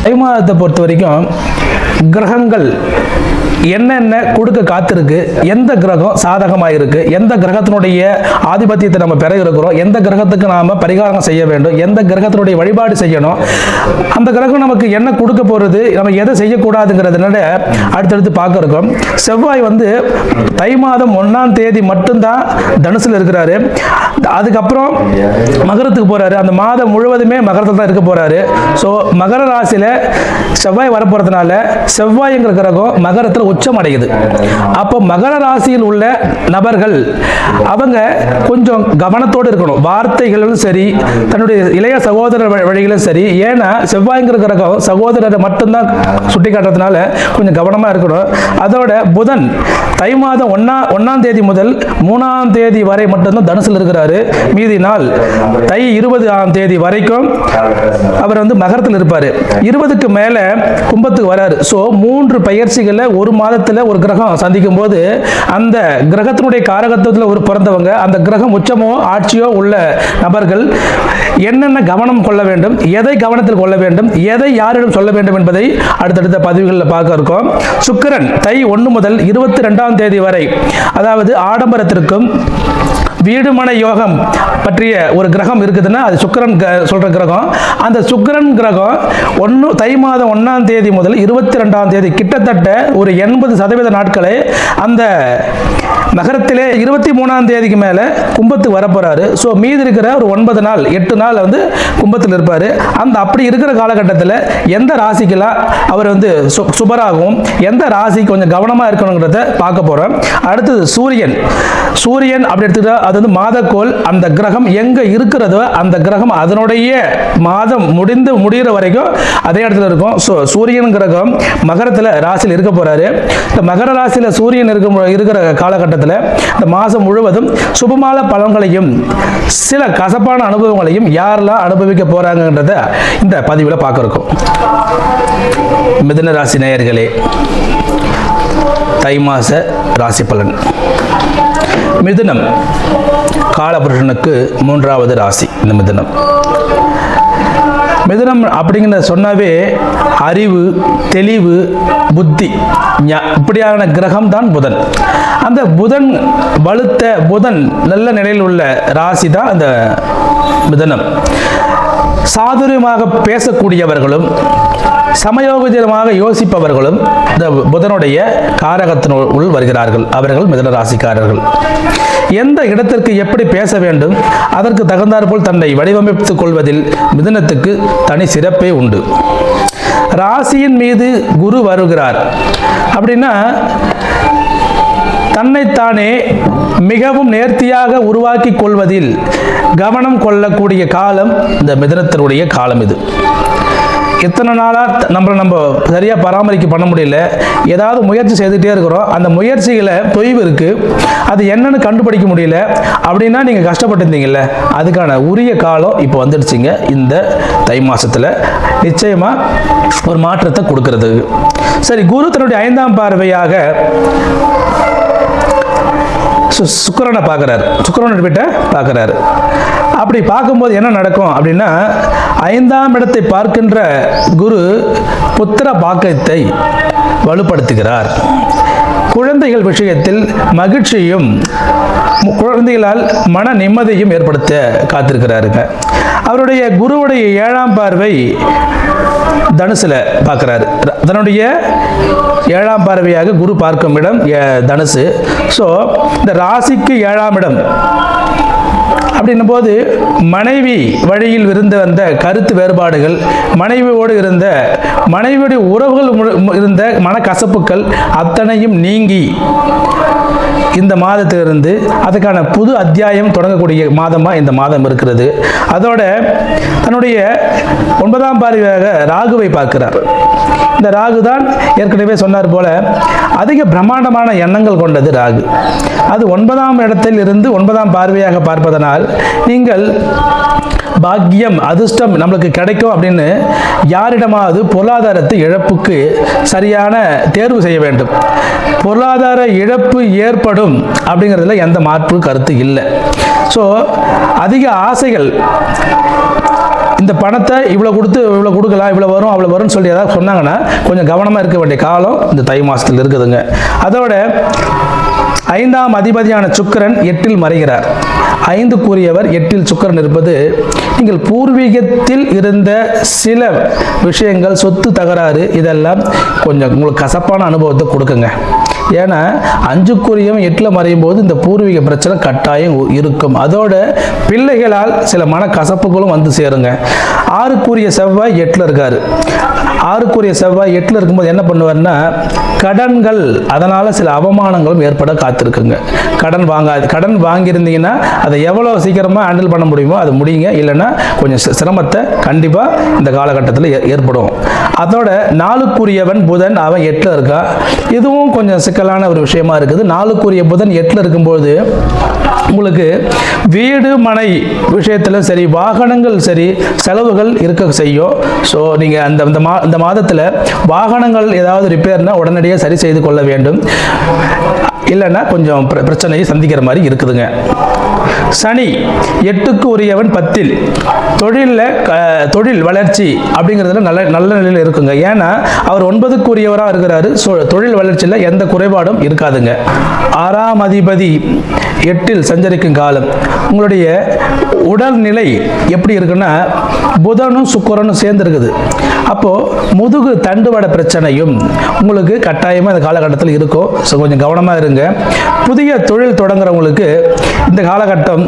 தை மாதத்தை பொறுத்த வரைக்கும் கிரகங்கள் என்னென்ன கொடுக்க காத்திருக்கு, எந்த கிரகம் சாதகமாக இருக்கு, எந்த கிரகத்தினுடைய ஆதிபத்தியத்தை நம்ம பெற இருக்கிறோம், எந்த கிரகத்துக்கு நாம பரிகாரம் செய்ய வேண்டும், எந்த கிரகத்தினுடைய வழிபாடு செய்யணும், அந்த கிரகம் நமக்கு என்ன கொடுக்க போறது, நம்ம எதை செய்யக்கூடாதுங்கிறதுனால அடுத்தடுத்து பார்க்க இருக்கோம். செவ்வாய் தை மாதம் 1ஆம் தேதி மட்டும்தான் தனுசுல இருக்கிறாரு. அதுக்கப்புறம் மகரத்துக்கு போறாரு. அந்த மாதம் முழுவதுமே மகரத்தில் தான் இருக்க போறாரு. ஸோ மகர ராசியில செவ்வாய் வரப்போறதுனால செவ்வாய்ங்கிற கிரகம் மகரத்தில் உச்சம் அடையுது. அப்போ மகர ராசியில் உள்ள நபர்கள் அவங்க கொஞ்சம் கவனத்தோடு இருக்கணும். வார்த்தைகளும் சரி, தன்னுடைய இளைய சகோதரர் வழிகளும் சரி. ஏன்னா செவ்வாய்ங்கிற கிரகம் சகோதரரை மட்டும்தான் சுட்டி காட்டுறதுனால கொஞ்சம் கவனமா இருக்கணும். அதோட புதன் தை மாதம் 1ஆம் தேதி முதல் 3ஆம் தேதி வரை மட்டும்தான் தனுசில் இருக்கிறாரு. மீதி நாள் தை 20ஆம் தேதி வரைக்கும் அவர் மகரத்தில் இருப்பாரு. 20க்கு மேல கும்பத்துக்கு வராரு. ஸோ 3 பயிற்சிகளை ஒரு மாதத்தில் ஒரு கிரகம் சந்திக்கும் போது அந்த கிரகத்தினுடைய காரகத்துவத்தில் ஒரு பிறந்தவங்க, அந்த கிரகம் உச்சமோ ஆட்சியோ உள்ள நபர்கள் என்னென்ன கவனம் கொள்ள வேண்டும், எதை கவனத்தில் கொள்ள வேண்டும், எதை யாரிடம் சொல்ல வேண்டும் என்பதை அடுத்தடுத்த பதிவுகளில் பார்க்க இருக்கோம். சுக்கிரன் தை 1 முதல் 22ஆம் தேதி வரை, அதாவது ஆடம்பரத்திற்கும் வீடுமனை யோகம் பற்றிய ஒரு கிரகம் இருக்குதுன்னா அது சுக்கிரன் சொல்ற கிரகம். அந்த சுக்கிரன் கிரகம் தை மாதம் 1ஆம் தேதி முதல் 22ஆம் தேதி கிட்டத்தட்ட ஒரு 80% நாட்களை அந்த நகரத்திலே 23ஆம் தேதிக்கு மேல கும்பத்துக்கு வரப்போறாரு. ஸோ மீதி இருக்கிற ஒரு 9 நாள் 8 நாள் கும்பத்தில் இருப்பாரு. அந்த அப்படி இருக்கிற காலகட்டத்தில் எந்த ராசிக்கெல்லாம் அவர் சுபராகவும் எந்த ராசி கொஞ்சம் கவனமா இருக்கணுங்கிறத பார்க்க போறோம். அடுத்தது சூரியன் அப்படி எடுத்துக்கிட்டா அது மாதக்கோள். அந்த கிரகம் எங்க இருக்கிறதோ அந்த கிரகம் அதனுடைய மாதம் முடிகிற வரைக்கும் அதே இடத்துல இருக்கும். ஸோ சூரியன் கிரகம் மகரத்தில் ராசியில் இருக்க போறாரு. இந்த மகர ராசியில் சூரியன் இருக்கிற காலகட்டத்தில் இந்த மாதம் முழுவதும் சுபமான பலன்களையும் சில கசப்பான அனுபவங்களையும் யாரெல்லாம் அனுபவிக்க போறாங்கன்றத இந்த பதிவில் பார்க்க இருக்கோம். மிதுன ராசி நேயர்களே, தை மாச ராசி பலன். மிதுனம் காலபுருஷனுக்கு 3வது ராசி. இந்த மிதுனம் அப்படிங்கிற சொன்னாவே அறிவு, தெளிவு, புத்தி, இப்படியான கிரகம் தான் புதன். அந்த புதன் வலுத்த புதன் நல்ல நிலையில் உள்ள ராசி தான் அந்த மிதுனம். சாதுரியமாக பேசக்கூடியவர்களும் சமயோகிதமாக யோசிப்பவர்களும் இந்த புதனுடைய காரகத்தினுள் வருகிறார்கள். அவர்கள் மிதுன ராசிக்காரர்கள். எந்த இடத்திற்கு எப்படி பேச வேண்டும், அதற்கு தகுந்தாற்போல் தன்னை வடிவமைத்துக் கொள்வதில் மிதுனத்துக்கு தனி சிறப்பே உண்டு. ராசியின் மீது குரு வருகிறார் அப்படின்னா தன்னைத்தானே மிகவும் நேர்த்தியாக உருவாக்கி கொள்வதில் கவனம் கொள்ளக்கூடிய காலம் இந்த மிதுனத்தினுடைய காலம். இது எத்தனை நாளாக நம்ம சரியாக பராமரிக்க பண்ண முடியல, ஏதாவது முயற்சி செய்துகிட்டே இருக்கிறோம். அந்த முயற்சிகளை தொய்வு இருக்குது, அது என்னன்னு கண்டுபிடிக்க முடியல அப்படின்னா நீங்கள் கஷ்டப்பட்டுருந்தீங்கல்ல, அதுக்கான உரிய காலம் இப்போ வந்துடுச்சிங்க. இந்த தை மாதத்தில் நிச்சயமாக ஒரு மாற்றத்தை கொடுக்கறது. சரி, குரு தன்னுடைய 5ஆம் பார்வையாக சுக்கிரனை பார்க்குறாரு. சுக்கிரன் வீட்டை பார்க்குறாரு. அப்படி பார்க்கும்போது என்ன நடக்கும் அப்படின்னா 5ஆம் இடத்தை பார்க்கின்ற குரு புத்திர பாக்கியத்தை வலுப்படுத்துகிறார். குழந்தைகள் விஷயத்தில் மகிழ்ச்சியும் குழந்தைகளால் மன நிம்மதியும் ஏற்படுத்த காத்திருக்கிறாருங்க. அவருடைய குருவுடைய 7ஆம் பார்வை தனுசுல பார்க்கிறாரு. அதனுடைய 7ஆம் பார்வையாக குரு பார்க்கும் இடம் தனுசு. ஸோ இந்த ராசிக்கு 7ஆம் இடம் அப்படின்னும் போது மனைவி வழியில் வந்த கருத்து வேறுபாடுகள், மனைவியுடைய உறவுகள் இருந்த மனக்கசப்புகள் அத்தனையும் நீங்கி இந்த மாதத்திலிருந்து அதுக்கான புது அத்தியாயம் தொடங்கக்கூடிய மாதமா இந்த மாதம் இருக்கிறது. அதோட தன்னுடைய 9ஆம் பார்வையாக ராகுவை பார்க்கிறார். இந்த ராகு தான் ஏற்கனவே சொன்னார் போல அதிக பிரம்மாண்டமான எண்ணங்கள் கொண்டது ராகு. அது 9ஆம் இடத்தில் இருந்து 9ஆம் பார்வையாக பார்ப்பதனால் நீங்கள் பாக்கியம், அதிர்ஷ்டம் நம்மளுக்கு கிடைக்கும் அப்படின்னு யாரிடமாவது பொருளாதாரத்தை இழப்புக்கு சரியான தேர்வு செய்ய வேண்டும். பொருளாதார இழப்பு ஏற்படும் அப்படிங்கிறதுல எந்த மாற்று கருத்து இல்லை. ஸோ அதிக ஆசைகள் இந்த பணத்தை இவ்வளோ கொடுத்து இவ்வளோ கொடுக்கலாம், இவ்வளோ வரும் அவ்வளோ வரும்னு சொல்லி ஏதாவது சொன்னாங்கன்னா கொஞ்சம் கவனமாக இருக்க வேண்டிய காலம் இந்த தை மாதத்தில் இருக்குதுங்க. அதோட 5ஆம் அதிபதியான சுக்கிரன் 8இல் மறைகிறார். 5க்குரியவர் 8இல் சுக்கிரன் இருப்பது நீங்கள் பூர்வீகத்தில் இருந்த சில விஷயங்கள், சொத்து தகராறு, இதெல்லாம் கொஞ்சம் உங்களுக்கு கசப்பான அனுபவத்தை கொடுக்குங்க. ஏன்னா 5க்குரியவன் 8இல் மறையும் போது இந்த பூர்வீக பிரச்சனை கட்டாயம் இருக்கும். அதோட பிள்ளைகளால் சில மன கசப்புகளும் வந்து சேருங்க. 6க்குரிய செவ்வாய் 8இல் இருக்காரு. 6க்குரிய செவ்வாய் 8இல் இருக்கும்போது என்ன பண்ணுவார்னா கடன்கள், அதனால சில அவமானங்களும் ஏற்பட காத்திருக்குங்க. கடன் வாங்கியிருந்தீங்கன்னா அதை எவ்வளோ சீக்கிரமாக ஹேண்டில் பண்ண முடியுமோ அது முடியுங்க. இல்லைன்னா கொஞ்சம் சிரமத்தை கண்டிப்பாக இந்த காலகட்டத்தில் ஏற்படும். அதோட 4க்குரியவன் புதன், அவன் 8இல் இருக்கா. இதுவும் கொஞ்சம் சிக்கலான ஒரு விஷயமா இருக்குது. 4க்குரிய புதன் 8இல் இருக்கும்போது உங்களுக்கு வீடு மனை விஷயத்தில் சரி, வாகனங்கள் சரி, செலவுகள் இருக்க செய்யும். ஸோ நீங்கள் இந்த மாதத்தில் வாகனங்கள் ஏதாவது ரிப்பேர்னா உடனடியாக சரி செய்து கொள்ள வேண்டும். இல்லைன்னா கொஞ்சம் பிரச்சனையை சந்திக்கிற மாதிரி இருக்குதுங்க. சனி 8க்கு உரியவன் 10இல். தொழில் வளர்ச்சி அப்படிங்கிறதுல நல்ல நிலையில் இருக்குங்க. ஏன்னா அவர் 9க்கு உரியவராக இருக்கிறாரு. தொழில் வளர்ச்சியில் எந்த குறைபாடும் இருக்காதுங்க. 6ஆம் அதிபதி 8இல் சஞ்சரிக்கும் காலம் உங்களுடைய உடல்நிலை எப்படி இருக்குன்னா புதனும் சுக்கிரனும் சேர்ந்து இருக்குது. அப்போ முதுகு தண்டுவட பிரச்சனையும் உங்களுக்கு கட்டாயமாக இந்த காலகட்டத்தில் இருக்கும். ஸோ கொஞ்சம் கவனமாக இருங்க. புதிய தொழில் தொடங்குறவங்களுக்கு இந்த காலகட்டம்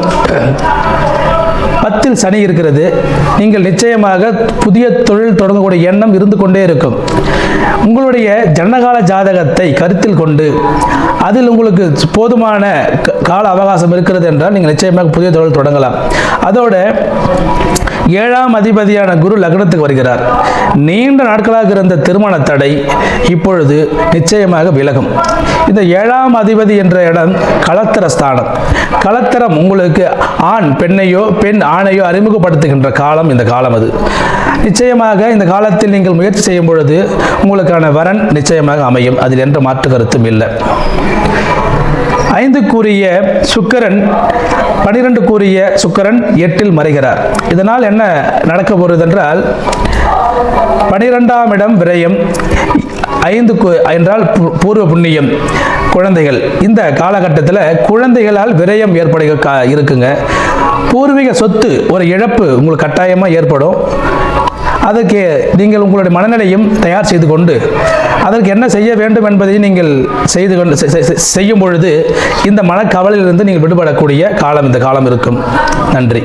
10இல் சனி இருக்கிறது. நீங்கள் நிச்சயமாக புதிய தொழில் தொடங்கக்கூடிய எண்ணம் இருந்து கொண்டே இருக்கும். உங்களுடைய ஜனகால ஜாதகத்தை கருத்தில் கொண்டு அதில் உங்களுக்கு போதுமான கால அவகாசம் இருக்கிறது என்றால் நீங்கள் நிச்சயமாக புதிய தொழில் தொடங்கலாம். அதோட 7ஆம் அதிபதியான குரு லக்னத்துக்கு வருகிறார். நீண்ட நாட்களாக இருந்த திருமண தடை இப்பொழுது நிச்சயமாக விலகும். இந்த 7ஆம் அதிபதி என்ற இடம் கலத்திர ஸ்தானம். கலத்திரம் உங்களுக்கு ஆண் பெண்ணையோ, பெண் ஆணையோ அறிமுகப்படுத்துகின்ற காலம் இந்த காலம். அது நிச்சயமாக இந்த காலத்தில் நீங்கள் முயற்சி செய்யும் பொழுது உங்களுக்கான வரன் நிச்சயமாக அமையும். அதில் என்ற மாற்று கருத்தும் இல்லை. 5க்குரிய சுக்கிரன் 12க்குரிய சுக்கிரன் 8இல் மறைகிறார். இதனால் என்ன நடக்க போகிறது என்றால் 12ஆம் இடம் விரயம், 5க்கு என்றால் பூர்வ புண்ணியம், குழந்தைகள். இந்த காலகட்டத்தில் குழந்தைகளால் விரயம் ஏற்பட இருக்குங்க. பூர்வீக சொத்து ஒரு இழப்பு உங்களுக்கு கட்டாயமாக ஏற்படும். அதற்கு நீங்கள் உங்களுடைய மனநிலையும் தயார் செய்து கொண்டு அதற்கு என்ன செய்ய வேண்டும் என்பதை நீங்கள் செய்யும் பொழுது இந்த மனக்கவலையிலிருந்து நீங்கள் விடுபடக்கூடிய காலம் இந்த காலம் இருக்கும். நன்றி.